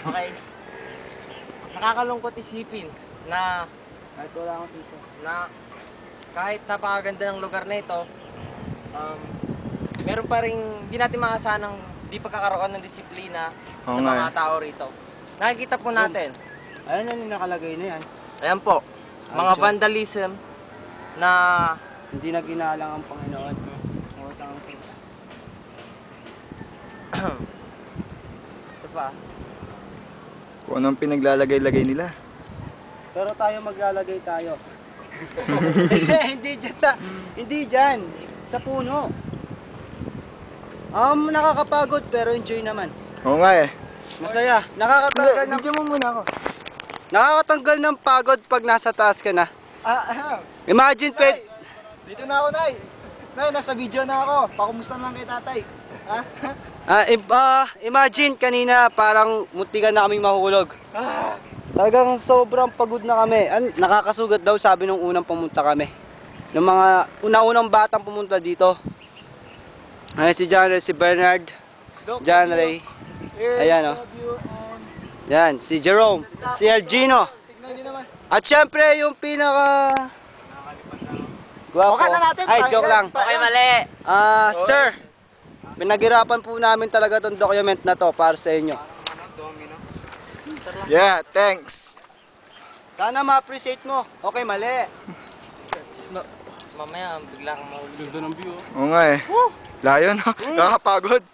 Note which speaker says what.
Speaker 1: Okay. Nakakalungkot isipin na
Speaker 2: Kahit wala akong piso.
Speaker 1: kahit napakaganda ng lugar na ito, meron pa rin hindi natin maasahan ng di pagkakaroon ng disiplina sa mga tao rito. Nakikita po natin.
Speaker 2: Ayan yan yung nakalagay na yan.
Speaker 1: Ayan po, mga vandalism na
Speaker 2: Hindi na ginalang ang Panginoon. Utang ang Diyos.
Speaker 1: ito pa.
Speaker 3: Kung anong pinaglalagay-lagay nila.
Speaker 2: Pero tayo maglalagay tayo. Hindi dyan. Sa puno. Nakakapagod pero enjoy naman.
Speaker 3: Oo nga eh.
Speaker 2: Masaya. Nakakatanggal ng...
Speaker 1: Video mo muna ako.
Speaker 2: Nakakatanggal ng pagod pag nasa taas ka na. Imagine, Pet.
Speaker 4: Dito na ako, Nay. Nay, nasa video na ako. Pakumusta lang kay tatay. Ha?
Speaker 2: Imagine kanina parang muntikan na kaming mahulog. Talagang sobrang pagod na kami. Nakakasugat daw sabi nung unang pumunta kami. Nung mga una-unang batang pumunta dito. Ayan si John Ray, si Bernard, John Ray. Ayan o. Yan, si Jerome, si Elgino.
Speaker 4: Tignan nyo naman.
Speaker 2: At syempre yung pinaka... Guwapo.
Speaker 4: Okay na natin.
Speaker 2: Ay, joke lang.
Speaker 1: Okay, mali.
Speaker 2: Sir, pinaghirapan po namin talaga itong document na to para sa inyo.
Speaker 3: Yeah, thanks.
Speaker 2: Sana ma-appreciate mo. Okay, mali.
Speaker 1: Mamaya, bigla kang mahulog.
Speaker 3: Oo nga eh. Layo no? Nakakapagod.